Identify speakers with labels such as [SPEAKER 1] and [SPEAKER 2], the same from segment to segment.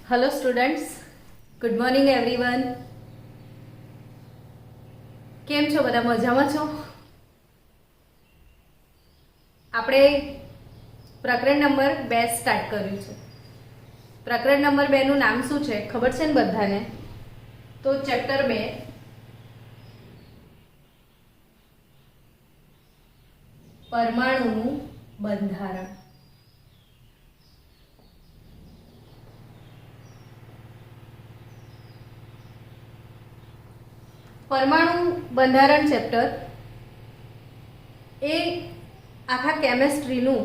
[SPEAKER 1] Hello students, good morning everyone. केम छो बधा? मजामां छो? આપણે પ્રકરણ નંબર 2 સ્ટાર્ટ કર્યું છે। પ્રકરણ નંબર 2 નું નામ શું છે ખબર છે ને બધાને? તો ચેપ્ટર 2 પરમાણુનું બંધારણ। પરમાણુ બંધારણ ચેપ્ટર એ આખા કેમેસ્ટ્રીનું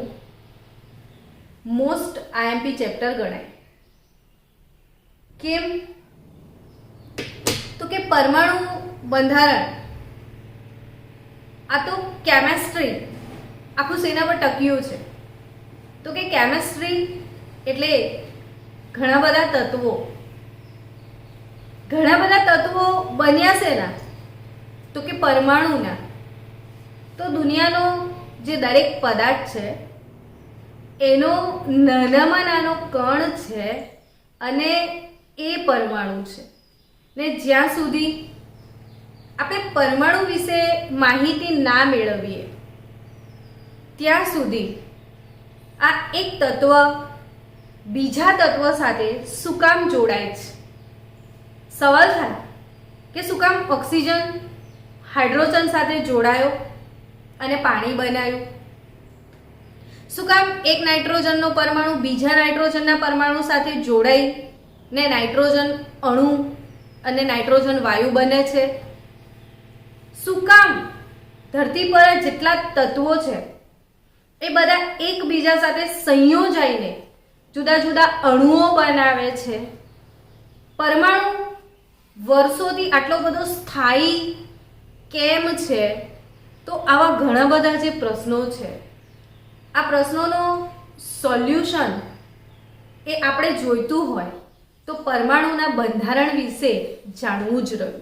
[SPEAKER 1] મોસ્ટ આઈએમપી ચેપ્ટર ગણાય। કેમ? તો કે પરમાણુ બંધારણ આ તો કેમેસ્ટ્રી આખું શેના પર ટક્યું છે? તો કે કેમેસ્ટ્રી એટલે ઘણા બધા તત્વો બન્યા છે ના, તો કે પરમાણુના। તો દુનિયાનો જે દરેક પદાર્થ છે એનો નાનામાં નાનો કણ છે અને એ પરમાણુ છે। ને જ્યાં સુધી આપણે પરમાણુ વિશે માહિતી ના મેળવીએ ત્યાં સુધી આ એક તત્વ બીજા તત્વ સાથે શું કામ જોડાય છે? સવાલ થાય કે શું કામ ઓક્સિજન હાઇડ્રોજન સાથે જોડાયો અને પાણી બનાવ્યું? શું કામ એક નાઇટ્રોજનનો પરમાણુ બીજા નાઇટ્રોજનના પરમાણુ સાથે જોડાઈને નાઇટ્રોજન અણુ અને નાઇટ્રોજન વાયુ બને છે? શું કામ ધરતી પર જેટલા તત્વો છે એ બધા એકબીજા સાથે સંયોજાઈને જુદા જુદા અણુઓ બનાવે છે? પરમાણુ વર્ષોથી આટલો બધો સ્થાયી કેમ છે? તો આવા ઘણા બધા જે પ્રશ્નો છે, આ પ્રશ્નોનો સોલ્યુશન એ આપણે જોઈતું હોય તો પરમાણુના બંધારણ વિશે જાણવું જ રહ્યું।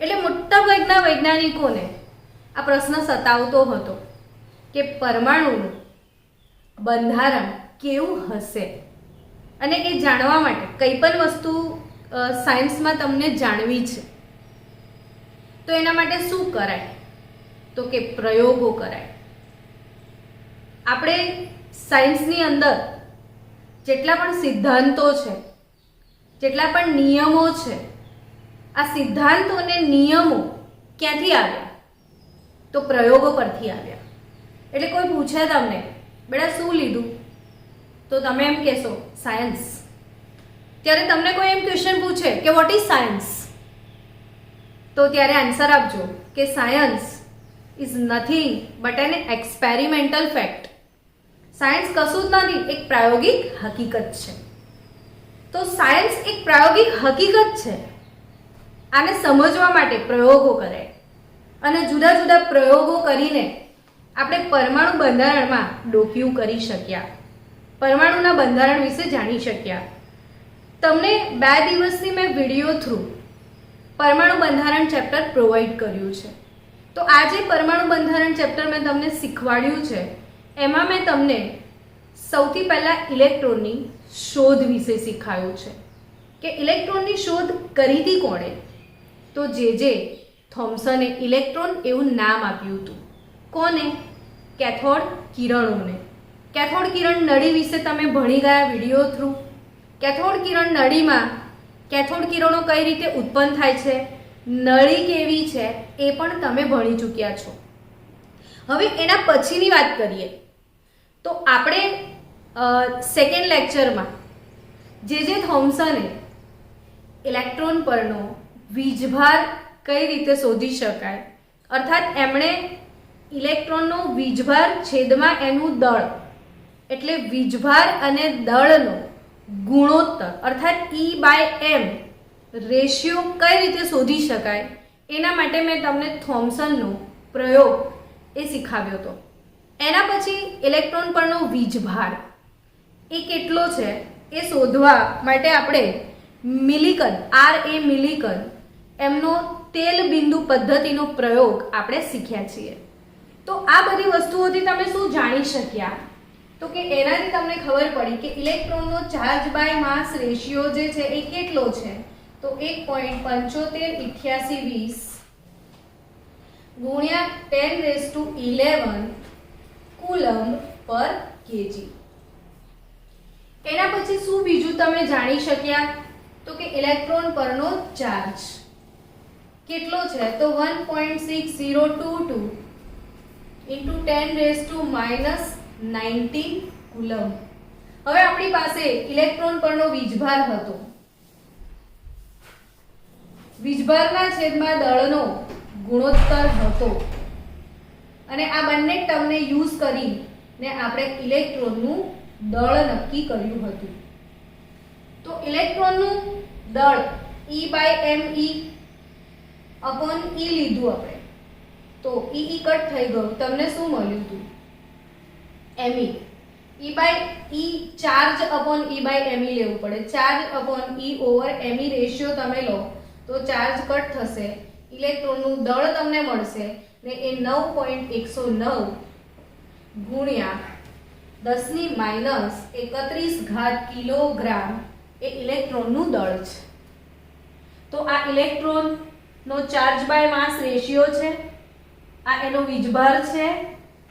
[SPEAKER 1] એટલે મોટા ભાગના વૈજ્ઞાનિકોને આ પ્રશ્ન સતાવતો હતો કે પરમાણુનું બંધારણ કેવું હશે, અને એ જાણવા માટે કંઈ પણ વસ્તુ સાયન્સમાં તમને જાણવી છે તો એના માટે શું કરાય? તો કે પ્રયોગો કરાય। આપણે સાયન્સની અંદર જેટલા પણ સિદ્ધાંતો છે, જેટલા પણ નિયમો છે, આ સિદ્ધાંતો અને નિયમો ક્યાંથી આવ્યા? તો પ્રયોગો પરથી આવ્યા। એટલે કોઈ પૂછે તમને બેટા શું લીધું, તો તમે એમ કહેશો સાયન્સ। ત્યારે તમને કોઈ એમ ક્વેશ્ચન પૂછે કે વોટ ઇઝ સાયન્સ, તો ત્યારે આન્સર આપજો કે science is nothing but an experimental fact. Science કશું જ નથી, એક પ્રાયોગિક હકીકત છે। તો સાયન્સ એક પ્રાયોગિક હકીકત છે, આને સમજવા માટે પ્રયોગો કરે અને જુદા જુદા પ્રયોગો કરીને આપણે પરમાણુ બંધારણમાં ડોકિયું કરી શક્યા, પરમાણુના બંધારણ વિશે જાણી શક્યા। તમને 2 દિવસની મેં વિડીયો થ્રુ પરમાણુ બંધારણ ચેપ્ટર પ્રોવાઈડ કર્યું છે। તો આ જે પરમાણુ બંધારણ ચેપ્ટર મેં તમને શીખવાડ્યું છે એમાં મેં તમને સૌથી પહેલાં ઇલેક્ટ્રોનની શોધ વિશે શીખવાડ્યું છે કે ઇલેક્ટ્રોનની શોધ કરી હતી કોણે? તો જે થોમ્સને ઇલેક્ટ્રોન એવું નામ આપ્યું હતું। કોને? કેથોડ કિરણોને। કેથોડ કિરણ નળી વિશે તમે ભણી ગયા વિડીયો થ્રુ। કેથોડ કિરણ નળીમાં કેથોડ કિરણો કઈ રીતે ઉત્પન્ન થાય છે, નળી કેવી છે એ પણ તમે ભણી ચૂક્યા છો। હવે એના પછીની વાત કરીએ તો આપણે સેકન્ડ લેક્ચરમાં જે થોમ્સને ઇલેક્ટ્રોન પરનો વીજભાર કઈ રીતે શોધી શકાય, અર્થાત એમણે ઇલેક્ટ્રોનનો વીજભાર છેદમાં એનું દળ એટલે વીજભાર અને દળનો ગુણોત્તર અર્થાત E/m રેશિયો કઈ રીતે શોધી શકાય એના માટે મેં તમને થોમ્સનનો પ્રયોગ એ શીખવ્યો હતો। એના પછી ઇલેક્ટ્રોન પરનો વીજભાર એ કેટલો છે એ શોધવા માટે આપણે મિલિકન RA મિલિકન એમનો તેલ બિંદુ પદ્ધતિનો પ્રયોગ આપણે શીખ્યા છીએ। તો આ બધી વસ્તુઓથી તમે શું જાણી શક્યા તો કે એનાથી તમને ખબર પડી કે ઇલેક્ટ્રોનનો ચાર્જ બાય માસ રેશિયો જે છે એ કેટલો છે, તો 1.758820 ગુણ્યા 1011 કુલમ્બ પર કેજી. એના પછી શું બીજું તમે જાણી શક્યા, તો કે ઇલેક્ટ્રોન પરનો ચાર્જ કેટલો છે, તો 1.6022 into 10⁻⁻19 કુલમ્બ. હવે આપણી પાસે ઇલેક્ટ્રોન પરનો વીજભાર હતો, વીજભારના છેદમાં દળનો ગુણોત્તર હતો, અને આ બંને ટર્મને યુઝ કરીને આપણે ઇલેક્ટ્રોનનું દળ નક્કી કર્યું હતું. તો ઇલેક્ટ્રોનનું દળ E/me અપોન E લીધું આપણે, તો E કટ થઈ ગયું, તમને શું મળ્યું હતું, me. E/e charge upon E/me લેવું પડે, charge upon E over me ratio તમે લો તો ચાર્જ કટ થશે, ઇલેક્ટ્રોનનું દળ તમને મળશે ને એ 9.109 ગુણ્યા 10⁻31 કિલોગ્રામ એ ઇલેક્ટ્રોનનું દળ છે. તો આ ઇલેક્ટ્રોનનો ચાર્જ બાય માસ રેશિયો છે, આ એનો વીજભાર છે,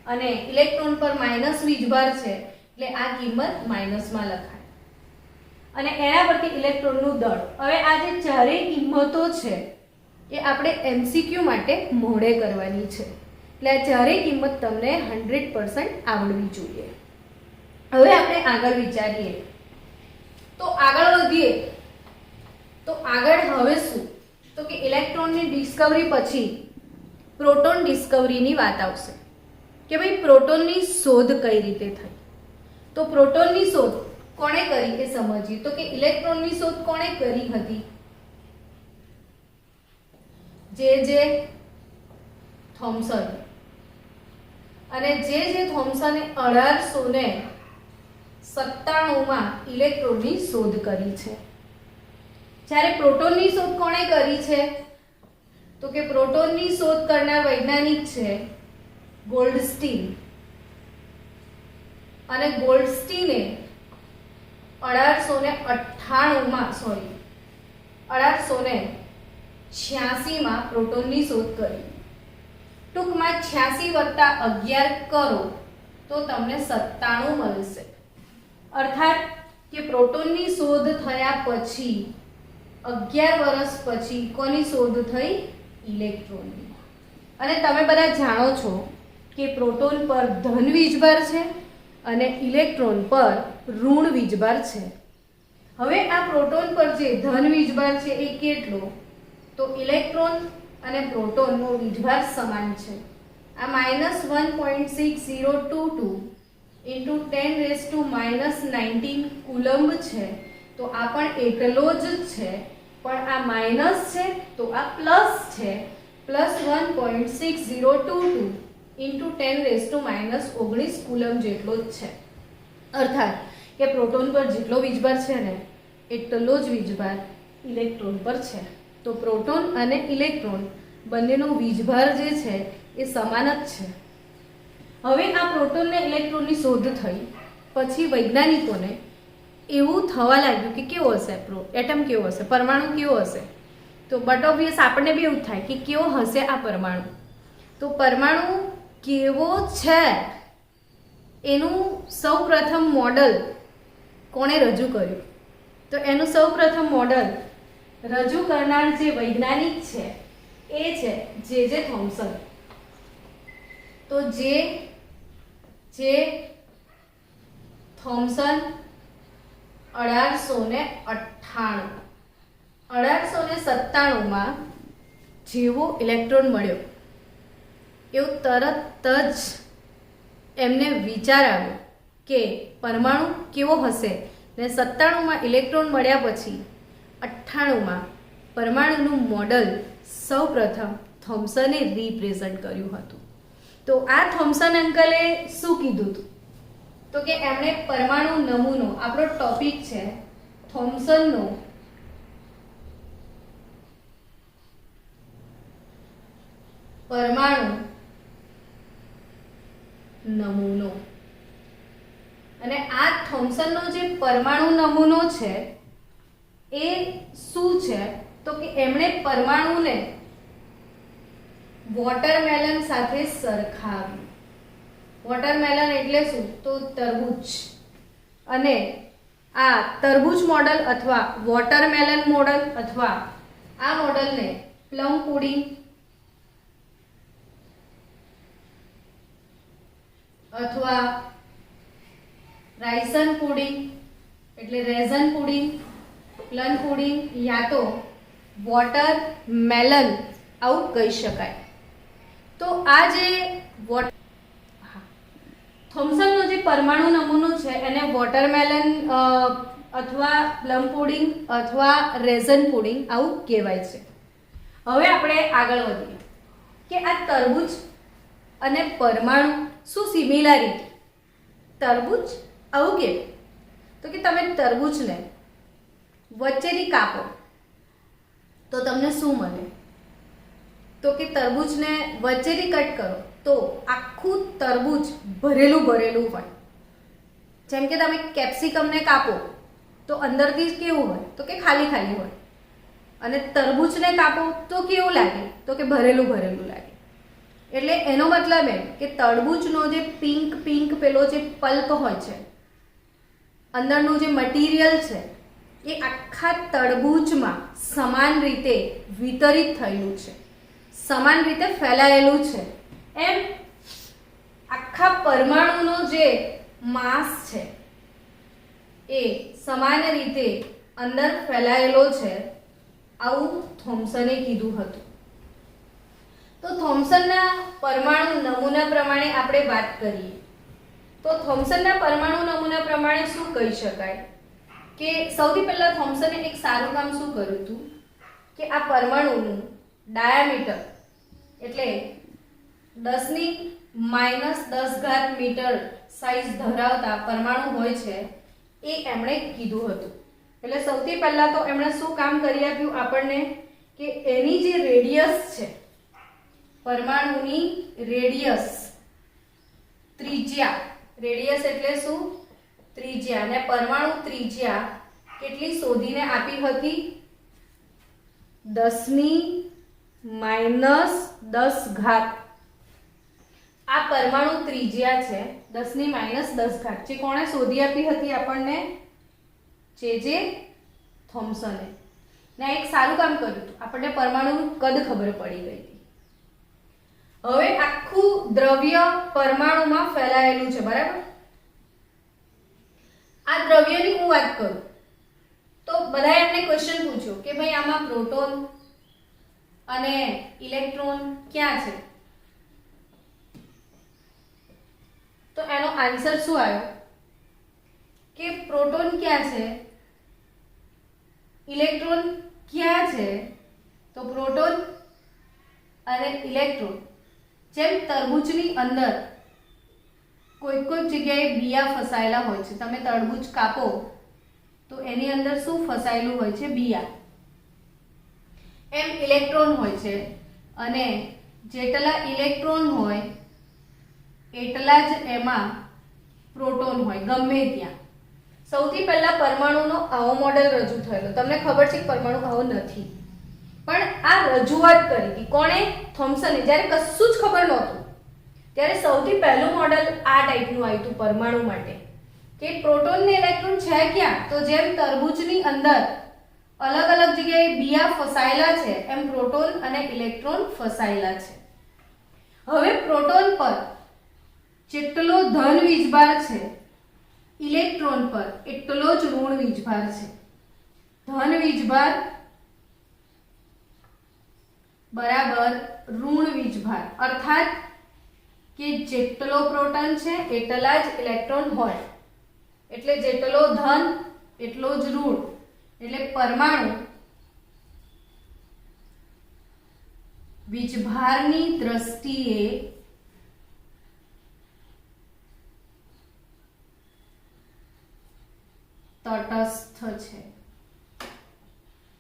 [SPEAKER 1] અને ઇલેક્ટ્રોન પર માઇનસ વીજભાર છે એટલે આ કિંમત માઇનસમાં લખાય, અને એના પરથી ઇલેક્ટ્રોનનું દળ. હવે આ જે ચારેય કિંમતો છે એ આપણે એમસીક્યુ માટે મોઢે કરવાની છે, એટલે આ ચારેય કિંમત તમને 100% આવડવી જોઈએ. હવે આપણે આગળ વિચારીએ, તો આગળ વધીએ, તો આગળ હવે શું, તો કે ઇલેક્ટ્રોનની ડિસ્કવરી પછી પ્રોટોન ડિસ્કવરીની વાત આવશે કે ભાઈ પ્રોટોનની શોધ કઈ રીતે થઈ. તો પ્રોટોનની શોધ કોણે કરી એ સમજીએ. તો કે ઇલેક્ટ્રોનની શોધ કોણે કરી હતી, જે થોમ્સન. અને જે થોમ્સને 1897 ઇલેક્ટ્રોનની શોધ કરી છે. જ્યારે પ્રોટોનની શોધ કોણે કરી છે, તો કે પ્રોટોનની શોધ કરનાર વૈજ્ઞાનિક છે ગોલ્ડસ્ટીન, અને ગોલ્ડસ્ટીને 1886 પ્રોટોનની શોધ કરી. ટૂંકમાં 86 + 11 કરો તો તમને 97 મળશે. અર્થાત કે પ્રોટોનની શોધ થયા પછી 11 વર્ષ પછી કોની શોધ થઈ, ઇલેક્ટ્રોનની. અને તમે બધા જાણો છો કે પ્રોટોન પર ધન વીજભાર છે અને ઇલેક્ટ્રોન પર ઋણ વીજભાર છે. હવે આ પ્રોટોન પર જે ધન વીજભાર છે એ કેટલો, તો ઇલેક્ટ્રોન અને પ્રોટોનનો વીજભાર સમાન છે. આ -1.6022 into 10⁻⁻19 કુલમ્બ છે, તો આ પણ એટલો જ છે, પણ આ માઇનસ છે તો આ પ્લસ છે, +1.6022 into 10⁻⁻19 કુલમ્બ જેટલો જ છે. અર્થાત કે પ્રોટોન પર જેટલો વીજભાર છે ને એટલો જ વીજભાર ઇલેક્ટ્રોન પર છે. તો પ્રોટોન અને ઇલેક્ટ્રોન બંનેનો વીજભાર જે છે એ સમાન જ છે. હવે આ પ્રોટોન ને ઇલેક્ટ્રોનની શોધ થઈ પછી વૈજ્ઞાનિકોને એવું થવા લાગ્યું કે કેવો હશે એટમ, કેવો હશે પરમાણુ, કેવો હશે. તો બટ ઓબ્વિયસ આપણને બી એવું થાય કે કેવો હશે આ પરમાણુ. તો પરમાણુ કેવો છે એનું સૌપ્રથમ મોડલ કોણે રજૂ કર્યું, તો એનું સૌપ્રથમ મોડલ રજૂ કરનાર જે વૈજ્ઞાનિક છે એ છે જે થોમ્સન. તો જે થોમ્સન 1897 જેવો ઇલેક્ટ્રોન મળ્યો એવું તરત જ એમને વિચાર આવ્યો કે પરમાણુ કેવો હશે, ને 97 ઇલેક્ટ્રોન મળ્યા પછી 98 પરમાણુનું મોડલ સૌપ્રથમ થોમ્સને રિપ્રેઝન્ટ કર્યું હતું. તો આ થોમ્સન અંકલે શું કીધું હતું, તો કે એમણે પરમાણુ નમૂનો, આપણો ટોપિક છે થોમ્સનનો પરમાણુ નમૂનો. અને આ થોમ્સનનો જે પરમાણુ નમૂનો છે એ શું છે તો કે એમણે પરમાણુને વોટરમેલન સાથે સરખાવ્યું. વોટરમેલન એટલે શું તો તરબૂચ. અને આ તરબૂચ મોડલ અથવા વોટરમેલન મોડલ અથવા આ મોડલને પ્લમ પુડિંગ અથવા રાઈસન પુડિંગ એટલે રેઝન પુડિંગ, પ્લમ પુડિંગ યા તો વોટરમેલન આવું કહી શકાય. તો આ જે થોમ્સનનો જે પરમાણુ નમૂનો છે એને વોટરમેલન અથવા પ્લમ પુડિંગ અથવા રેઝન પુડિંગ આવું કહેવાય છે. હવે આપણે આગળ વધીએ કે આ તરબૂચ અને પરમાણુ શું સિમિલારિટી. તરબૂચ આવું કેવું તો કે તમે તરબૂચને વચ્ચેથી કાપો તો તમને શું મળે તો કે તરબૂચને વચ્ચેથી કટ કરો તો આખું તરબૂચ ભરેલું ભરેલું હોય. જેમ કે તમે કેપ્સિકમને કાપો તો અંદરથી કેવું હોય તો કે ખાલી ખાલી હોય, અને તરબૂચને કાપો તો કેવું લાગે તો કે ભરેલું ભરેલું લાગે. એટલે એનો મતલબ એમ કે તરબૂચનો જે પિંક પિંક પેલો જે પલ્પ હોય છે, અંદરનું જે મટીરિયલ છે એ આખા તરબૂચમાં સમાન રીતે વિતરિત થયેલું છે, સમાન રીતે ફેલાયેલું છે. એમ આખા પરમાણુનો જે માસ છે એ સમાન રીતે અંદર ફેલાયેલો છે, આવું થોમ્સને કીધું હતું. તો થોમ્સનના પરમાણુ નમૂના પ્રમાણે આપણે વાત કરીએ તો થોમ્સનના પરમાણુ નમૂના પ્રમાણે શું કહી શકાય કે સૌથી પહેલા થોમ્સને એક સારું કામ શું કર્યું હતું કે આ પરમાણુનું ડાયામીટર એટલે 10⁻10 મીટર સાઇઝ ધરાવતા પરમાણુ હોય છે એ એમણે કીધું હતું. એટલે સૌથી પહેલા તો એમણે શું કામ કરી આપ્યું આપણને કે એની જે રેડિયસ છે, પરમાણુની રેડિયસ, ત્રિજ્યા, રેડિયસ એટલે શું ત્રિજ્યા, અને પરમાણુ ત્રિજ્યા કેટલી શોધીને આપી હતી 10⁻10. આ પરમાણુ ત્રિજ્યા છે 10⁻10 જે કોણે શોધી આપી હતી આપણને જે થોમ્સને. ને એક સારું કામ કર્યું હતું, આપણને પરમાણુનું કદ ખબર પડી ગઈ હતી. હવે આખું દ્રવ્ય પરમાણુમાં ફેલાયેલું છે, બરાબર. આ દ્રવ્યની હું વાત કરું તો બધાએ એમને ક્વેશ્ચન પૂછ્યો કે ભાઈ આમાં પ્રોટોન અને ઇલેક્ટ્રોન ક્યાં છે, તો એનો આન્સર શું આવ્યો કે પ્રોટોન ક્યાં છે, ઇલેક્ટ્રોન ક્યાં છે. તો પ્રોટોન અને ઇલેક્ટ્રોન જેમ તરબૂચની અંદર કોઈ કોઈ જગ્યાએ બિયા ફસાયેલા હોય છે, તમે તરબૂચ કાપો તો એની અંદર શું ફસાયેલું હોય છે બિયા, એમ ઇલેક્ટ્રોન હોય છે. અને જેટલા ઇલેક્ટ્રોન હોય એટલા જ એમાં પ્રોટોન હોય ગમે ત્યાં. સૌથી પહેલા પરમાણુનો આવો મોડેલ રજૂ થયેલો. તમને ખબર છે કે પરમાણુ આવો નથી, પણ આ રજૂઆત કરી હતી કોણે થોમ્સને. જ્યારે કશું જ ખબર નહોતું ત્યારે સૌથી પહેલું મોડેલ આ ટાઈપનું આવ્યું હતું પરમાણુ માટે કે પ્રોટોન ને ઇલેક્ટ્રોન છે ક્યાં, તો જેમ તરબૂચની અંદર અલગ અલગ જગ્યાએ બિયા ફસાયેલા છે એમ પ્રોટોન અને ઇલેક્ટ્રોન ફસાયેલા છે. હવે પ્રોટોન પર જેટલો ધન વીજભાર છે ઇલેક્ટ્રોન પર એટલો જ ઋણ વીજભાર છે. ધન વીજભાર બરાબર ઋણ વીજભાર, અર્થાત કે જેટલો પ્રોટોન છે એટલા જ ઇલેક્ટ્રોન હોય, એટલે જેટલો ધન એટલો જ ઋણ. એટલે પરમાણુ વીજભારની દ્રષ્ટિએ તટસ્થ છે.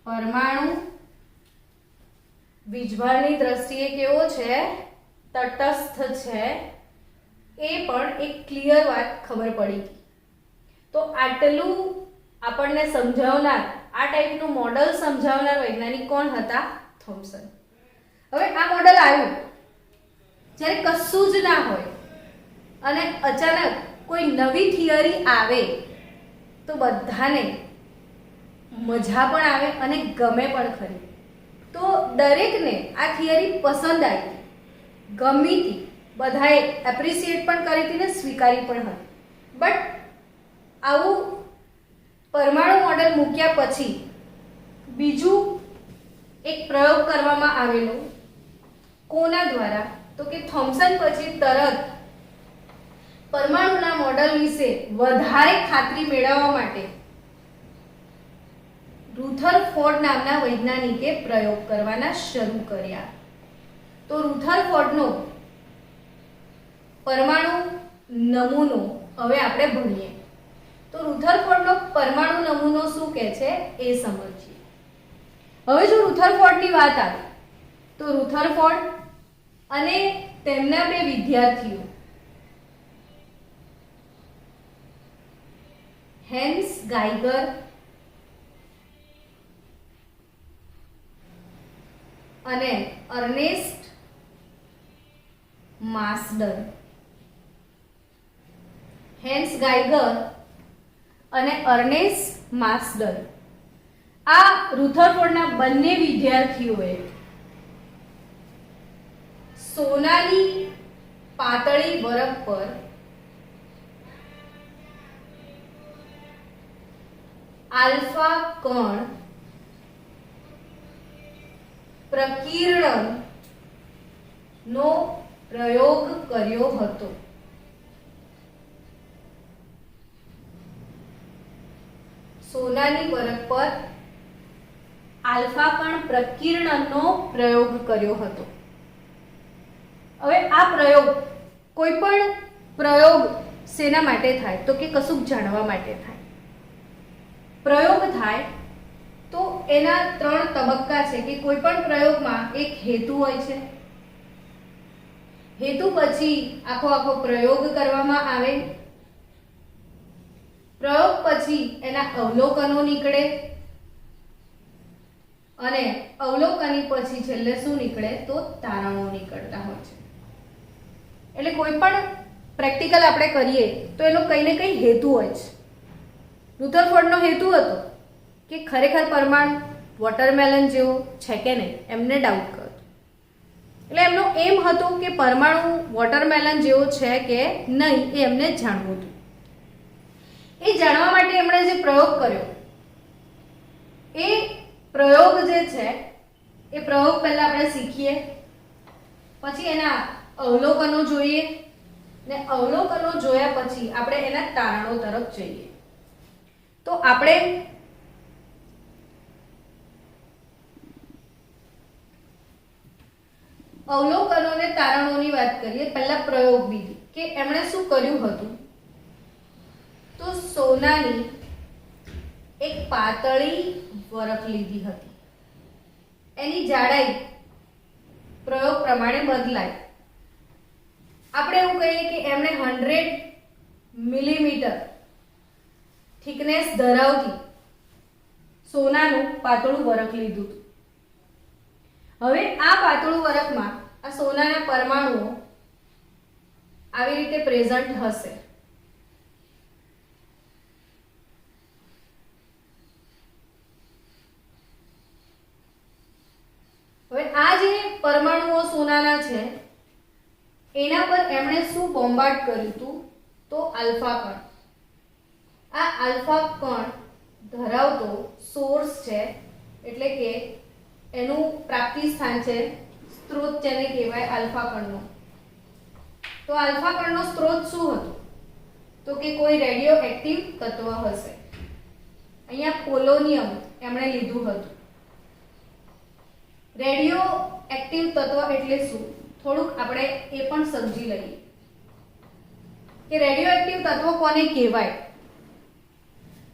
[SPEAKER 1] પરમાણુ વીજભારની દ્રષ્ટિએ કેવો છે તટસ્થ છે. એ પણ એક ક્લિયર વાત ખબર પડી. તો આટલું આપણને સમજાવનાર, આ ટાઈપનું મોડલ સમજાવનાર વૈજ્ઞાનિક કોણ હતા? થોમ્સન. હવે આ મોડલ આવ્યું જ્યારે કશું જ ના હોય અને અચાનક કોઈ નવી થિયરી આવે તો બધાને મજા પણ આવે અને ગમે પણ ખરી. તો દરેકને આ થિયરી પસંદ આવી, ગમી હતી, બધાએ એપ્રિશિએટ પણ કરી હતી ને સ્વીકારી પણ હતી. બટ આવું પરમાણુ મોડેલ મૂક્યા પછી બીજું એક પ્રયોગ કરવામાં આવેલો. કોના દ્વારા? તો કે થોમ્સન પછી તરત પરમાણુના મોડેલ વિશે વધારે ખાતરી મેળવવા માટે રુથરફોર્ડ નામના વૈજ્ઞાનિકે પ્રયોગ કરવાના શરૂ કર્યા. તો રુથરફોર્ડનો પરમાણુ નમૂનો હવે આપણે ભણીએ. તો રુથરફોર્ડનો પરમાણુ નમૂનો શું કહે છે એ સમજીએ. હવે જો રુથરફોર્ડની વાત આવે તો રુથરફોર્ડ અને તેમના બે વિદ્યાર્થીઓ હેન્સ ગાઇગર અને અર્નેસ્ટ માસ્ડર. હેન્સ ગાઇગર અને અર્નેસ્ટ માસ્ડર આ રુથરફોર્ડના બંને વિદ્યાર્થીઓએ સોનાની પાતળી બરફ પર આલ્ફા કણ પ્રકીર્ણન નો પ્રયોગ કર્યો હતો. સોનાની બરફ પર આલ્ફા કણ પ્રકીર્ણનનો પ્રયોગ કર્યો હતો. હવે આ પ્રયોગ, કોઈ પણ પ્રયોગ શેના માટે થાય? તો કે કશુંક જાણવા માટે થાય. પ્રયોગ થાય તો એના 3 તબક્કા છે કે કોઈ પણ પ્રયોગમાં એક હેતુ હોય છે. હેતુ પછી આખો પ્રયોગ કરવામાં આવે. પ્રયોગ પછી એના અવલોકનો નીકળે અને અવલોકની પછી છેલ્લે શું નીકળે? તો તારણો નીકળતા હોય છે. એટલે કોઈ પણ પ્રેક્ટિકલ આપણે કરીએ તો એનો કંઈ ને કંઈ હેતુ હોય છે. રુથરફોર્ડનો હેતુ હતો કે ખરેખર પરમાણુ વોટરમેલન જેવો છે કે નહીં, એમને ડાઉટ કર્યો. એટલે એમનો એમ હતો કે પરમાણુ વોટરમેલન જેવો છે કે નહીં એ એમને જાણવું હતું. એ જાણવા માટે એમણે જે પ્રયોગ કર્યો એ પ્રયોગ જે છે એ પ્રયોગ પહેલા આપણે શીખીએ, પછી એના અવલોકનો જોઈએ ને અવલોકનો જોયા પછી આપણે એના તારણો તરફ જઈએ. તો આપણે અવલોકનો અને તારણોની વાત કરીએ. પહેલા પ્રયોગ વિધિ કે એમણે શું કર્યું હતું? તો સોનાની એક પાતળી બરફ લીધી હતી. એની જાડાઈ પ્રયોગ પ્રમાણે બદલાય. આપણે એવું કહીએ કે એમણે 100 મિલીમીટર થિકનેસ ધરાવતી સોનાનું પાતળું બરફ લીધું હતું. હવે આ પાતળું બરફમાં આ સોનાના પરમાણુઓ આવી રીતે પ્રેઝન્ટ હશે. હવે આ જે પરમાણુઓ સોનાના છે એના પર એમણે શું બોમ્બાર્ડ કર્યું હતું? તો આલ્ફા કણ. આ આલ્ફા કણ ધરાવતો સોર્સ છે, એટલે કે એનું પ્રાપ્તિ સ્થાન છે, સ્ત્રોત જેને કહેવાય આલ્ફા કણનો. તો આલ્ફા કણનો સ્ત્રોત શું હતો? તો કે કોઈ રેડિયો એક્ટિવ તત્વ હશે. અહીંયા પોલોનિયમ એમણે લીધું હતું. રેડિયો એક્ટિવ તત્વ એટલે શું? થોડુંક આપણે એ પણ સમજી લઈએ કે રેડિયો એક્ટિવ તત્વ કોને કહેવાય.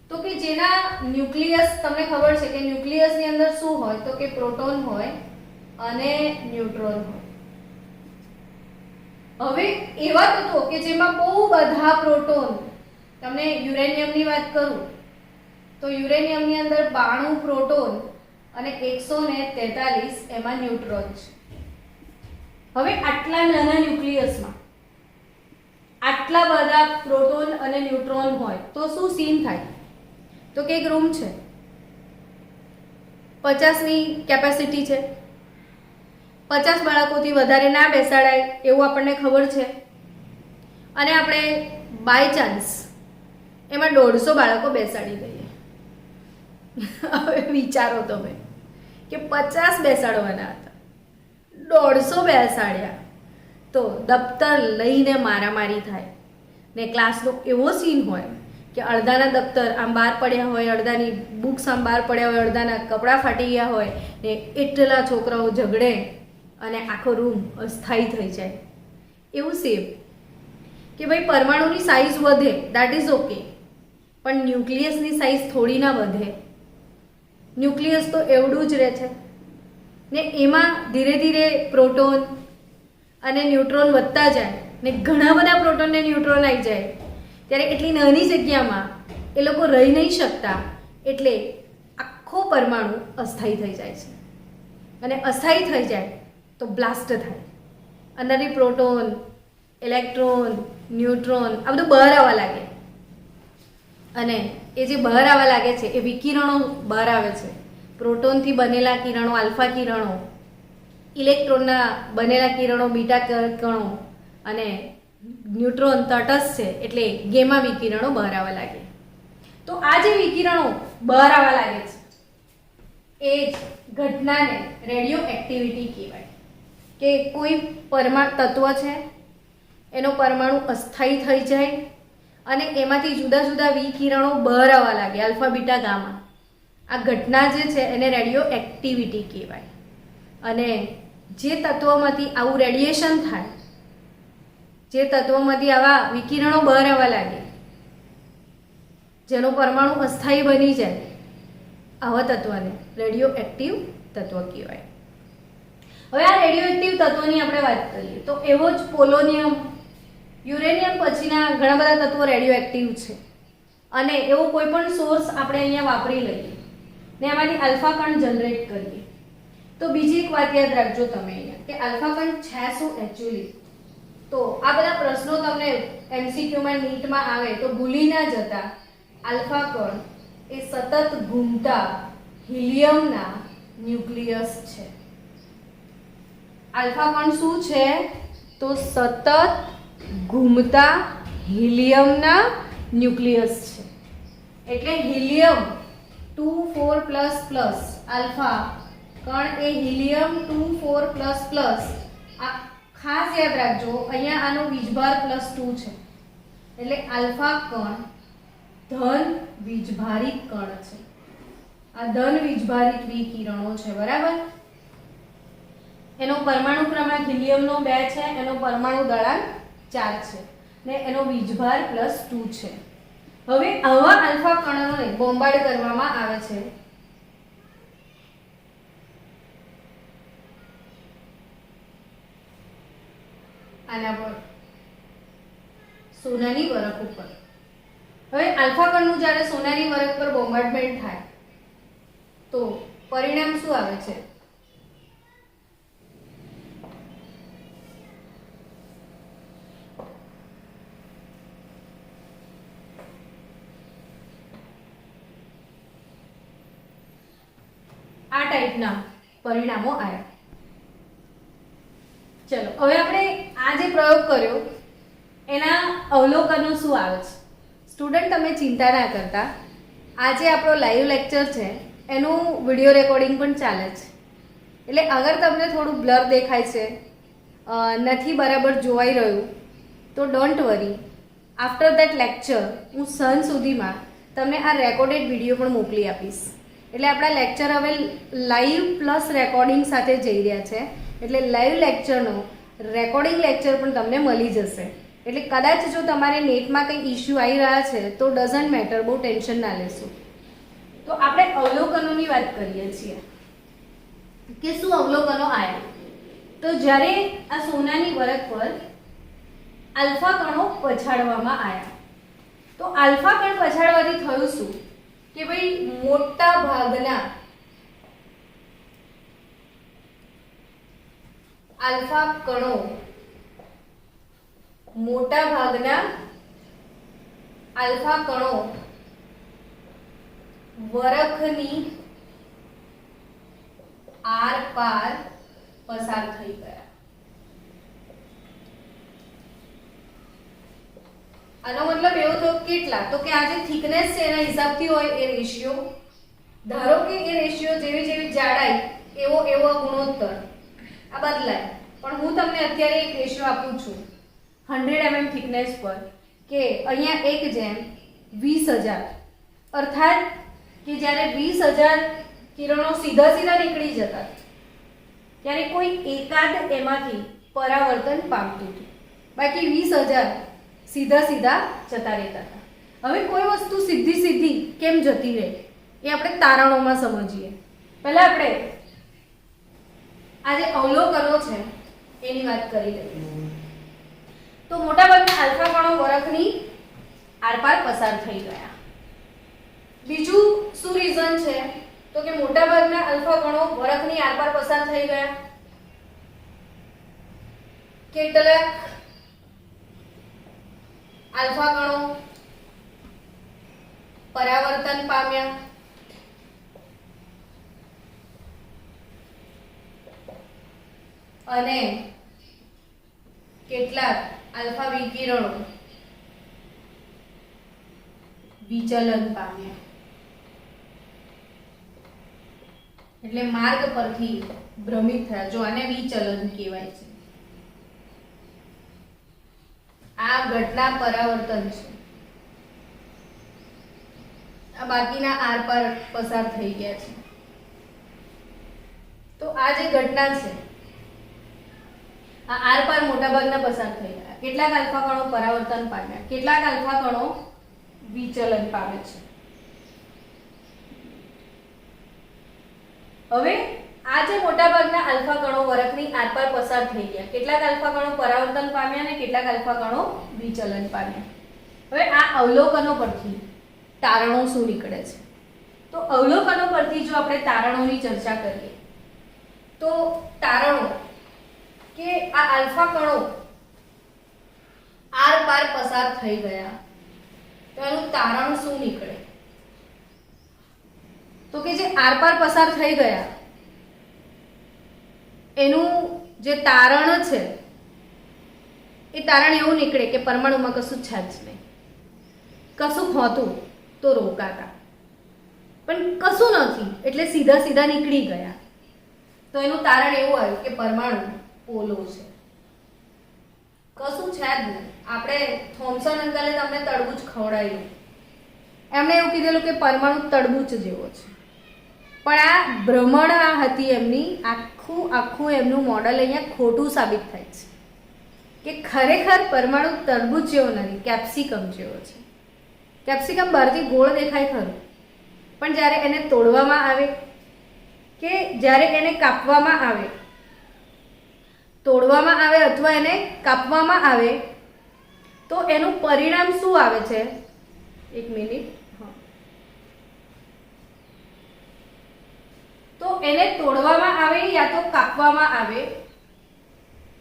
[SPEAKER 1] તો કે જેના ન્યુક્લિયસ, તમને ખબર છે કે ન્યુક્લિયસની અંદર શું હોય? તો કે પ્રોટોન હોય અને ન્યુટ્રોન હોય. હવે એવા તત્વો કે જેમાં બહુ બધા પ્રોટોન તમને યુરેનિયમની વાત કરું તો યુરેનિયમની અંદર 92 પ્રોટોન અને 143 એમાં ન્યુટ્રોન છે. હવે આટલા નાના ન્યુક્લિયસમાં આટલા બધા પ્રોટોન અને ન્યુટ્રોન હોય તો શું સીન થાય? તો કે એક રૂમ છે, 50ની કેપેસિટી છે, 50 બાળકોથી વધારે ના બેસાડાય એવું આપણને ખબર છે, અને આપણે બાય ચાન્સ એમાં 150 બાળકો બેસાડી દઈએ. હવે વિચારો તમે કે 50 બેસાડવાના હતા, 150 બેસાડ્યા તો દફતર લઈને મારામારી થાય ને ક્લાસનો એવો સીન હોય કે અડધાના દફતર આમ બહાર પડ્યા હોય, અડધાની બુક્સ આમ બહાર પડ્યા હોય, અડધાના કપડાં ફાટી ગયા હોય ને એટલા છોકરાઓ ઝઘડે અને આખો રૂમ અસ્થાયી થઈ જાય. એવું સેમ કે ભાઈ પરમાણુની સાઇઝ વધે, દેટ ઇઝ ઓકે, પણ ન્યુક્લિયસની સાઇઝ થોડી ના વધે. ન્યુક્લિયસ તો એવડું જ રહે છે ને એમાં ધીરે ધીરે પ્રોટોન અને ન્યુટ્રોન વધતા જાય ને ઘણા બધા પ્રોટોન ને ન્યુટ્રોન આવી જાય ત્યારે એટલી નાની જગ્યામાં એ લોકો રહી નહીં શકતા, એટલે આખો પરમાણુ અસ્થાયી થઈ જાય છે. અને અસ્થાયી થઈ જાય તો બ્લાસ્ટ થાય, અંદરથી પ્રોટોન, ઇલેક્ટ્રોન, ન્યુટ્રોન આ બધું બહાર આવવા લાગે, અને એ જે બહાર આવવા લાગે છે એ વિકિરણો બહાર આવે છે. પ્રોટોનથી બનેલા કિરણો આલ્ફા કિરણો, ઇલેક્ટ્રોનના બનેલા કિરણો બીટા કણો, અને ન્યુટ્રોન તટસ્થ છે એટલે ગેમા વિકિરણો બહાર આવવા લાગે. તો આ જે વિકિરણો બહાર આવવા લાગે છે એ જ ઘટનાને રેડિયો એક્ટિવિટી કહેવાય. કે કોઈ તત્વ છે એનો પરમાણુ અસ્થાયી થઈ જાય અને એમાંથી જુદા જુદા વિકિરણો બહાર આવવા લાગે, આલ્ફા બીટા ગામા. આ ઘટના જે છે એને રેડિયો એક્ટિવિટી કહેવાય. અને જે તત્વોમાંથી આવું રેડિયેશન થાય, જે તત્વોમાંથી આવા વિકિરણો બહાર આવવા લાગે, જેનો પરમાણુ અસ્થાયી બની જાય, આવા તત્વને રેડિયો એક્ટિવ તત્વ કહેવાય. હવે આ રેડિયો એક્ટિવ તત્વોની આપણે વાત કરીએ તો એવો જ પોલોનિયમ, યુરેનિયમ પછીના ઘણા બધા તત્વો રેડિયો એક્ટિવ છે. અને એવો કોઈ પણ સોર્સ આપણે અહીંયા વાપરી લઈએ ને એમાંથી આલ્ફા કણ જનરેટ કરીએ તો બીજી એક વાત યાદ રાખજો તમે અહીંયા કે આલ્ફા કણ છે શું એકચ્યુઅલી. તો આ બધા પ્રશ્નો તમને એમસીક્યુમાં નીટમાં આવે તો ભૂલી ના જતા. આલ્ફા કણ એ સતત ઘૂમતા હિલિયમના ન્યુક્લિયસ છે. આલ્ફા કણ શું છે? તો સતત ઘૂમતા હિલિયમના ન્યુક્લિયસ છે. એટલે હિલિયમ 2,4++ આલ્ફા કણ એ હિલિયમ 2,4++. આ ખાસ યાદ રાખજો, અહીંયા આનો વીજભાર +2 છે એટલે આલ્ફા કણ ધન વીજભારિત કણ છે. આ ધન વીજભારિત વિકિરણો છે, બરાબર. એનો પરમાણુ ક્રમાંક હિલિયમનો 2 છે, એનો પરમાણુ દળાંક 4 છે ને એનો વીજભાર +2 છે. હવે આવા આલ્ફા કણોને બોમ્બાર્ડ કરવામાં આવે છે આના પર, સોનાની વરખ ઉપર. હવે આલ્ફા કણનું જ્યારે સોનાની વરખ પર બોમ્બાર્ડમેન્ટ થાય તો પરિણામ શું આવે છે? આ ટાઈપના પરિણામો આવ્યા. ચલો હવે આપણે આ જે પ્રયોગ કર્યો એના અવલોકનો શું આવે છે? સ્ટુડન્ટ તમે ચિંતા ના કરતા, આજે આપણો લાઈવ લેક્ચર છે એનું વિડીયો રેકોર્ડિંગ પણ ચાલે છે. એટલે અગર તમને થોડું બ્લર દેખાય છે, નથી બરાબર જોવાઈ રહ્યું તો don't worry. After that lecture હું સાંજ સુધીમાં તમને આ રેકોર્ડેડ વિડીયો પણ મોકલી આપીશ. એટલે આપણા લેક્ચર હવે લાઈવ પ્લસ રેકોર્ડિંગ સાથે જઈ રહ્યા છે. એટલે લાઈવ લેક્ચરનો રેકોર્ડિંગ લેક્ચર પણ તમને મળી જશે. એટલે કદાચ જો તમારે નેટમાં કંઈ ઇશ્યુ આવી રહ્યા છે તો ડઝન્ટ મેટર, બહુ ટેન્શન ના લેશો. તો આપણે અવલોકનોની વાત કરીએ છીએ કે શું અવલોકનો આવ્યા. તો જ્યારે આ સોનાની વરખ પર આલ્ફા કણો પછાડવામાં આવ્યા તો આલ્ફા કણ પછાડવાથી થયું શું કે ભાઈ મોટા ભાગના આલ્ફા કણો વરખની આરપાર પસાર થઈ ગયા. આનો મતલબ એવો થયો કેટલા, તો કે આ જે થિકનેસ છે એના હિસાબથી હોય એ રેશિયો. ધારો કે એ રેશિયો જેવી જેવી જાડાઈ એવો એવો ગુણોત્તર આ બદલાય, પણ હું તમને અત્યારે એક રેશિયો આપું છું 100 mm થિકનેસ પર કે અહીંયા 1:20,000, અર્થાત કે જ્યારે 20,000 કિરણો સીધા સીધા નીકળી જતા ત્યારે કોઈ એકાદ એમાંથી પરાવર્તન પામતું હતું, બાકી 20,000 સીધા સીધા જતા રહેતા હતા. હવે કોઈ વસ્તુ સીધી સીધી કેમ જતી રહે એ આપણે તારણોમાં સમજીએ. પહેલા આપણે આ જે અવલોકનો છે એની વાત કરી લઈએ. તો મોટાભાગના આલ્ફા કણો વરખની આરપાર પસાર થઈ ગયા. બીજું શું રીઝન છે, તો કે મોટાભાગના આલ્ફા કણો વરખની આરપાર પસાર થઈ ગયા. કેટલાક આલ્ફા કણો પરાવર્તન પામ્યા, અને કેટલાક આલ્ફા વિકિરણો વિચલન પામ્યા. એટલે માર્ગ પરથી ભ્રમિત થયા. જો આને વિચલન કહેવાય છે. આ ઘટના પરાવર્તન છે. આ બાકીના આર પર પસાર થઈ ગયા છે. તો આ જે ઘટના છે આ આર પાર મોટાભાગના પસાર થઈ ગયા. કેટલાક આલ્ફા કણો પરાવર્તન પામ્યા, કેટલાક આલ્ફા કણો વિચલન પામે છે. હવે આ જે મોટાભાગના આલ્ફા કણો વરખની આરપાર પસાર થઈ ગયા, કેટલાક આલ્ફા કણો પરાવર્તન પામ્યા અને કેટલાક આલ્ફા કણો વિચલન પામ્યા. હવે આ અવલોકનો પરથી તારણો શું નીકળે છે? તો અવલોકનો પરથી જો આપણે તારણોની ચર્ચા કરીએ તો તારણો કે આ આલ્ફા કણો આર પાર પસાર થઈ ગયા તો એનું તારણ શું નીકળે? તો કે જે આર પાર પસાર થઈ ગયા એનું જે તારણ છે એ તારણ એવું નીકળે કે પરમાણુમાં કશું છે જ નહીં. કશું હોતું તો રોકાતા, પણ કશું નથી એટલે સીધા સીધા નીકળી ગયા. તો એનું તારણ એવું આવ્યું કે પરમાણુ પોલો છે, કશું છે જ નહીં. આપણે થોમ્સન અંકલે તમને તરબૂચ ખવડાવ્યું, એમણે એવું કીધેલું કે પરમાણુ તરબૂચ જેવો છે, પણ આ ભ્રમણા હતી એમની. આખું એમનું મોડલ અહીંયા ખોટું સાબિત થાય છે કે ખરેખર પરમાણુ તરબૂચ જેવો નથી, કેપ્સિકમ જેવો છે. કેપ્સિકમ બહારથી ગોળ દેખાય ખરું, પણ જ્યારે એને તોડવામાં આવે કે જ્યારે એને કાપવામાં આવે, તોડવામાં આવે અથવા એને કાપવામાં આવે તો એનું પરિણામ શું આવે છે? એક મિનિટ. તો એને તોડવામાં આવે યા તો કાપવામાં આવે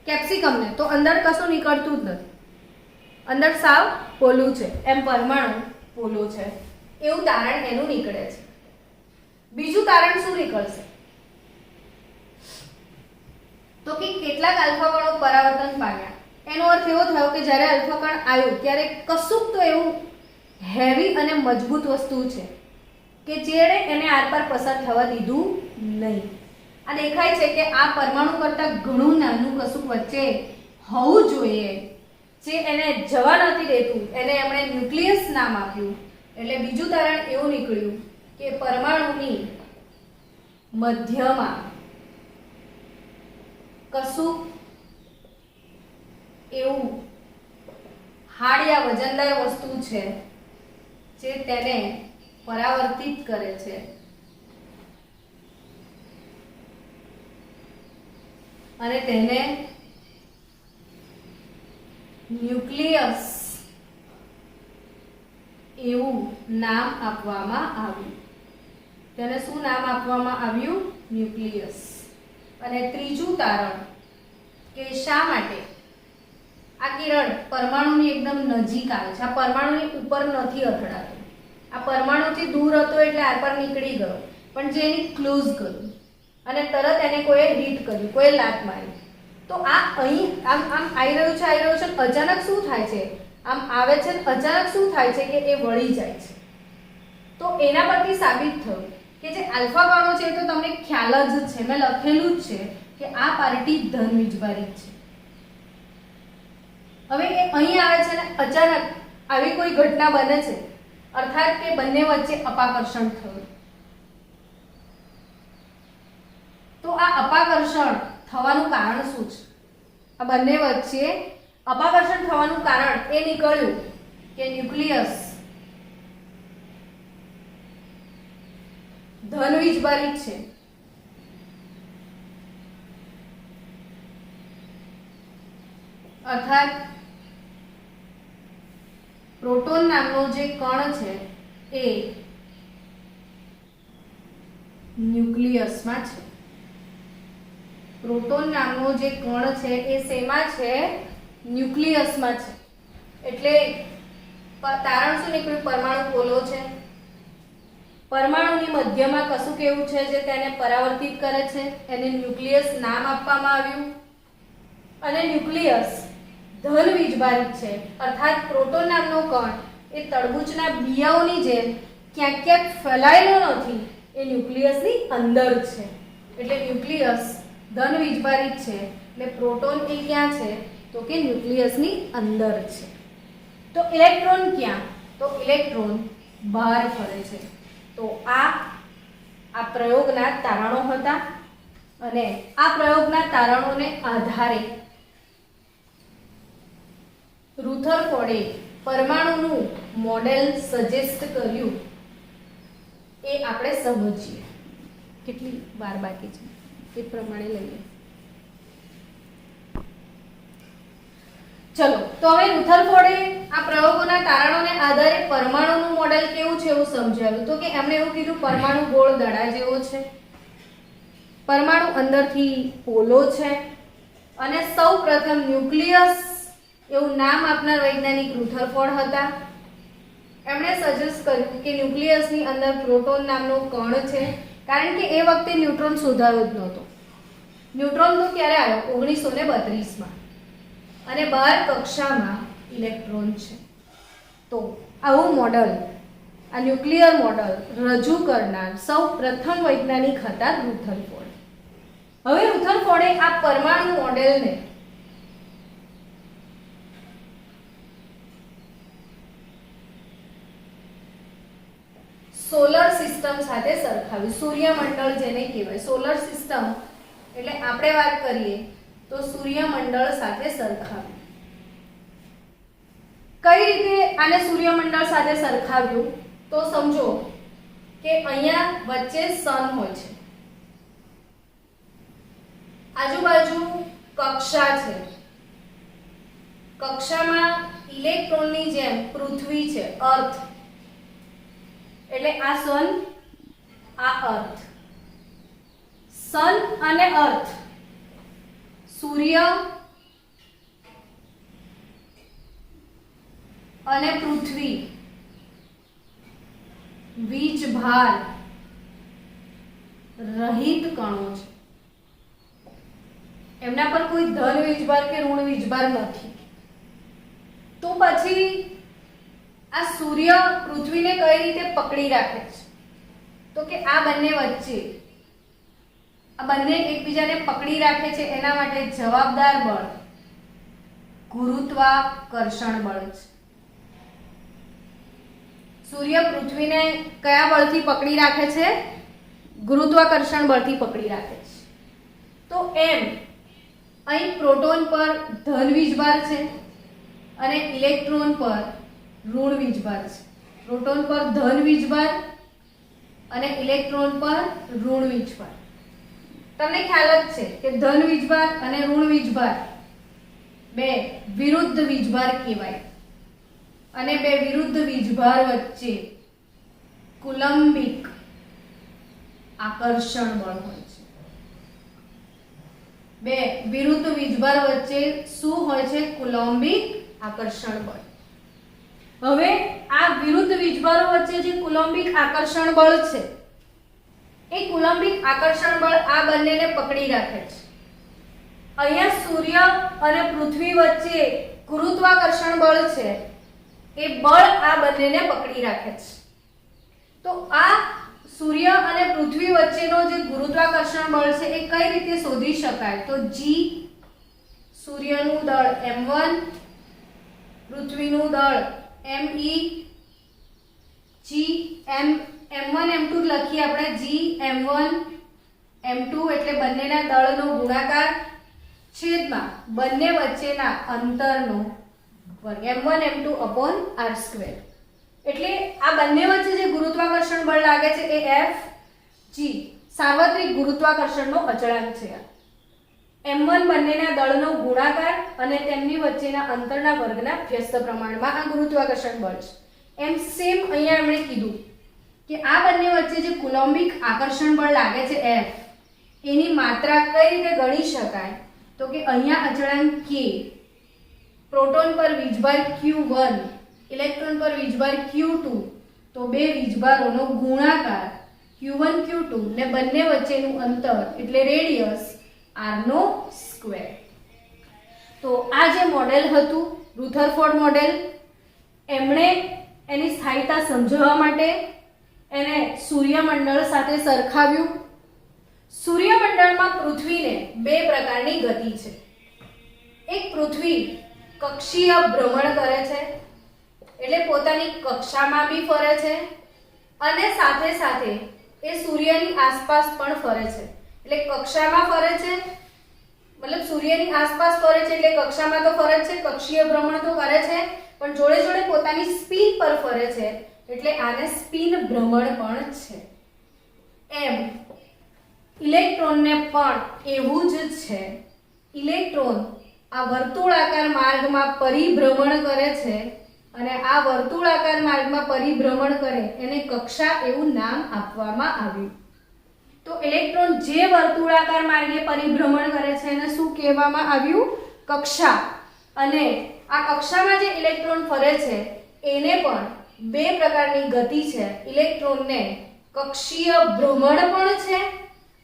[SPEAKER 1] કેપ્સિકમને, તો અંદર કશું નીકળતું જ નથી, અંદર સાવ પોલું છે. એમ પરમાણુ પોલો છે એવું તારણ એનું નીકળે છે. બીજું તારણ શું નીકળશે? તો કે કેટલાક આલ્ફા કણો પરાવર્તન પામ્યા. એનો અર્થ એવો થયો કે જ્યારે આલ્ફા કણ આવ્યું ત્યારે કશુંક તો એવું હેવી અને મજબૂત વસ્તુ છે કે જેણે એને આરપાર પસાર થવા દીધું નહીં. આ દેખાય છે કે આ પરમાણુ કરતાં ઘણું નાનું કશુંક વચ્ચે હોવું જોઈએ જે એને જવા નથી દેતું. એને એમણે ન્યુક્લિયસ નામ આપ્યું. એટલે બીજું તારણ એવું નીકળ્યું કે પરમાણુની મધ્યમાં કશુંક એવું હાર્ડ વજનદાર વસ્તુ છે જે તેને પરાવર્તિત કરે છે અને તેને ન્યુક્લિયસ એવું નામ આપવામાં આવ્યું. તેને શું નામ આપવામાં આવ્યું? ન્યુક્લિયસ. અને ત્રીજું તારણ કે શા માટે આ કિરણ પરમાણુની એકદમ નજીક આવે છે, આ પરમાણુની ઉપર નથી અથડાતો. આ પરમાણુથી દૂર હતો એટલે આરપાર નીકળી ગયો, પણ જે એની ક્લોઝ કર્યું અને તરત એને કોઈ હિટ કર્યું, કોઈ લાત મારી, તો આ અહીં આમ આમ આવી રહ્યું છે, અચાનક શું થાય છે? આમ આવે છે, અચાનક શું થાય છે કે એ વળી જાય છે. તો એના પરથી સાબિત થયું કે જે આલ્ફા કણો છે એ તો તમને ખ્યાલ જ છે, મેં લખેલું જ છે કે આ પાર્ટી ધન વીજભારિત છે. હવે એ અહીં આવે છે ને અચાનક આવી કોઈ ઘટના બને છે, અર્થાત કે બંને વચ્ચે અપાકર્ષણ થયું. તો આ અપાકર્ષણ થવાનું કારણ શું છે? આ બંને વચ્ચે અપાકર્ષણ થવાનું કારણ એ નીકળ્યું કે ન્યુક્લિયસ ધન વીજભારિત છે. અર્થાત પ્રોટોન નામનો જે કણ છે એ ન્યુક્લિયસમાં છે. પ્રોટોન નામનો જે કણ છે એ શેમાં છે? ન્યુક્લિયસમાં છે. એટલે તારણ શું નીકળ્યું? પરમાણુ પોલો છે. પરમાણુની મધ્યમાં કશું કેવું છે જે તેને પરાવર્તિત કરે છે, એને ન્યુક્લિયસ નામ આપવામાં આવ્યું. અને ન્યુક્લિયસ ધન વીજભારિત છે, અર્થાત પ્રોટોન નામનો કણ એ તરબૂચના બિયાઓની જેમ ક્યાંક ક્યાંક ફેલાયેલો નથી, એ ન્યુક્લિયસની અંદર છે. એટલે ન્યુક્લિયસ ધન વીજભારિત છે, એટલે પ્રોટોન એ ક્યાં છે? તો કે ન્યુક્લિયસની અંદર છે. તો ઇલેક્ટ્રોન ક્યાં? તો ઇલેક્ટ્રોન બહાર ફરે છે. તો આ પ્રયોગના તારણો હતા અને આ પ્રયોગના તારણોને આધારે રુથરફોર્ડે પરમાણુનું મોડેલ સજેસ્ટ કર્યું. એ આપણે સમજીએ. કેટલી વાર બાકી છે એ પ્રમાણે લઈએ. ચલો, તો હવે રુથરફોર્ડે આ પ્રયોગોના તારણોને આધારે પરમાણુનું મોડેલ કેવું છે એવું સમજાવ્યું. તો કે એમણે એવું કીધું પરમાણુ ગોળ દડા જેવો છે, પરમાણુ અંદરથી પોલો છે અને સૌપ્રથમ ન્યુક્લિયસ એવું નામ આપનાર વૈજ્ઞાનિક રુથરફોર્ડ હતા. એમણે સજેસ્ટ કર્યું કે ન્યુક્લિયસની અંદર પ્રોટોન નામનો કણ છે, કારણ કે એ વખતે ન્યુટ્રોન શોધાયો જ નહોતો. ન્યુટ્રોન તો ક્યારે આવ્યો? 1932માં. અને બહાર કક્ષામાં ઇલેક્ટ્રોન છે. તો આવું મોડલ, આ ન્યુક્લિયર મોડલ રજૂ કરનાર સૌ પ્રથમ વૈજ્ઞાનિક હતા રુથરફોર્ડ. હવે રુથરફોર્ડે આ પરમાણુ મોડેલને સોલર સિસ્ટમ સાથે સરખાવ્યું. સૂર્યમંડળ જેને કહેવાય, સોલર સિસ્ટમ એટલે આપણે વાત કરીએ તો સૂર્યમંડળ સાથે સરખાવ્યું. કઈ રીતે આને સૂર્યમંડળ સાથે સરખાવ્યું? તો સમજો કે અહીંયા વચ્ચે સન હોય છે, આજુબાજુ કક્ષા છે, કક્ષામાં ઇલેક્ટ્રોનની જેમ પૃથ્વી છે, અર્થ, એટલે આ સન, આ અર્થ. સન અને અર્થ, સૂર્ય અને પૃથ્વી વીજભાર રહિત કણો છે. એમના પર કોઈ ધન વીજભાર કે ઋણ વીજભાર નથી. તો પછી આ સૂર્ય પૃથ્વીને કઈ રીતે પકડી રાખે છે? તો કે આ બંને વચ્ચે, આ બંને એકબીજાને પકડી રાખે છે એના માટે જવાબદાર બળ ગુરુત્વાકર્ષણ બળ છે. સૂર્ય પૃથ્વીને કયા બળથી પકડી રાખે છે? ગુરુત્વાકર્ષણ બળથી પકડી રાખે છે. તો એમ અહીં પ્રોટોન પર ધન વીજભાર છે અને ઇલેક્ટ્રોન પર ઋણ વીજભાર છે. પ્રોટોન પર ધન વીજભાર અને ઇલેક્ટ્રોન પર ઋણ વીજભાર. તમને ખ્યાલ જ છે કે ધન વીજભાર અને ઋણ વીજભાર બે વિરુદ્ધ વીજભાર કહેવાય. અને બે વિરુદ્ધ વીજભાર વચ્ચે કુલંબિક આકર્ષણ બળ હોય છે. બે વિરુદ્ધ વીજભાર વચ્ચે શું હોય છે? કુલંબિક આકર્ષણ બળ. હવે આ વિરુદ્ધ વીજભારો વચ્ચે જે કુલંબિક આકર્ષણ બળ છે એ કુલંબિક આકર્ષણ બળ આ બંનેને પકડી રાખે છે. અહીંયા સૂર્ય અને પૃથ્વી વચ્ચે ગુરુત્વાકર્ષણ બળ છે એ બળ આ બંનેને પકડી રાખે છે. તો આ સૂર્ય અને પૃથ્વી વચ્ચેનો જે ગુરુત્વાકર્ષણ બળ છે એ કઈ રીતે શોધી શકાય? તો G સૂર્યનું દળ m1, પૃથ્વીનું દળ me, G m1 m2 લખીએ આપણે. G m1 m2 એટલે બંનેના દળનો ગુણાકાર છેદમાં બંને વચ્ચેના અંતરનો વર્ગ m1 m2 upon r². એટલે આ બંને વચ્ચે જે ગુરુત્વાકર્ષણ બળ લાગે છે એ F G સાર્વત્રિક ગુરુત્વાકર્ષણનો અચળાંક છે. m1 બંનેના દળનો ગુણાકાર અને તેમની વચ્ચેના અંતરના વર્ગના વ્યસ્ત પ્રમાણમાં આ ગુરુત્વાકર્ષણ બળ છે. એમ સેમ અહીંયા એમણે કીધું કે આ બંને વચ્ચે જે કુલંબિક આકર્ષણ બળ લાગે છે F એની માત્રા કઈ રીતે ગણી શકાય? તો કે અહીંયા અચળાંક k, પ્રોટોન પર વીજભાર q1, ઇલેક્ટ્રોન પર વીજભાર q2, તો બે વીજભારોનો ગુણાકાર q1 q2 ને બંને વચ્ચેનું અંતર એટલે રેડિયસ r². તો આ જે મોડેલ હતું રુથરફોર્ડ મોડેલ, એમણે એની સ્થાયીતા સમજાવવા માટે એને સૂર્યમંડળ સાથે સરખાવ્યું. સૂર્યમંડળમાં પૃથ્વીને બે પ્રકારની ગતિ છે. એક પૃથ્વી કક્ષીય ભ્રમણ કરે છે એટલે પોતાની કક્ષામાં બી ફરે છે અને સાથે સાથે એ સૂર્યની આસપાસ પણ ફરે છે. એટલે કક્ષામાં ફરે છે મતલબ સૂર્યની આસપાસ ફરે છે એટલે કક્ષામાં તો ફરે છે, કક્ષીય ભ્રમણ તો કરે છે, પણ જોડે જોડે પોતાની સ્પિન પર ફરે છે એટલે આને સ્પિન ભ્રમણ પણ છે. એમ ઇલેક્ટ્રોનને પણ એવું જ છે. ઇલેક્ટ્રોન આ વર્તુળાકાર માર્ગમાં પરિભ્રમણ કરે છે અને આ વર્તુળાકાર માર્ગમાં પરિભ્રમણ કરે એને કક્ષા એવું નામ આપવામાં આવ્યું. તો ઇલેક્ટ્રોન જે વર્તુળાકાર માર્ગે પરિભ્રમણ કરે છે એને શું કહેવામાં આવ્યું? કક્ષા. અને આ કક્ષામાં જે ઇલેક્ટ્રોન ફરે છે એને પણ બે પ્રકારની ગતિ છે. ઇલેક્ટ્રોનને કક્ષીય ભ્રમણ પણ છે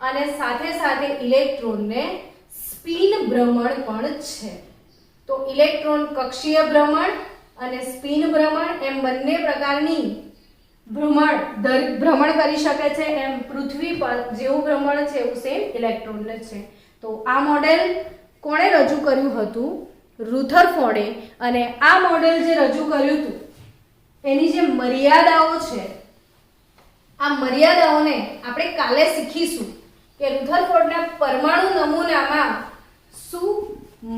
[SPEAKER 1] અને સાથે સાથે ઇલેક્ટ્રોનને સ્પિન ભ્રમણ પણ છે. તો ઇલેક્ટ્રોન કક્ષીય ભ્રમણ અને સ્પિન ભ્રમણ એમ બંને પ્રકારની ભ્રમણ કરી શકે છે. એમ પૃથ્વી પર જેવું ભ્રમણ છે એવું સેમ ઇલેક્ટ્રોનને છે. તો આ મોડેલ કોણે રજૂ કર્યું હતું? રુથરફોર્ડે. અને આ મોડેલ જે રજૂ કર્યું હતું એની જે મર્યાદાઓ છે આ મર્યાદાઓને આપણે કાલે શીખીશું કે રુથરફોર્ડના પરમાણુ નમૂનામાં શું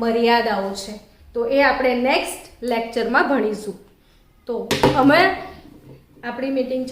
[SPEAKER 1] મર્યાદાઓ છે. તો એ આપણે નેક્સ્ટ લેક્ચરમાં ભણીશું. તો અમે આપણી મીટિંગ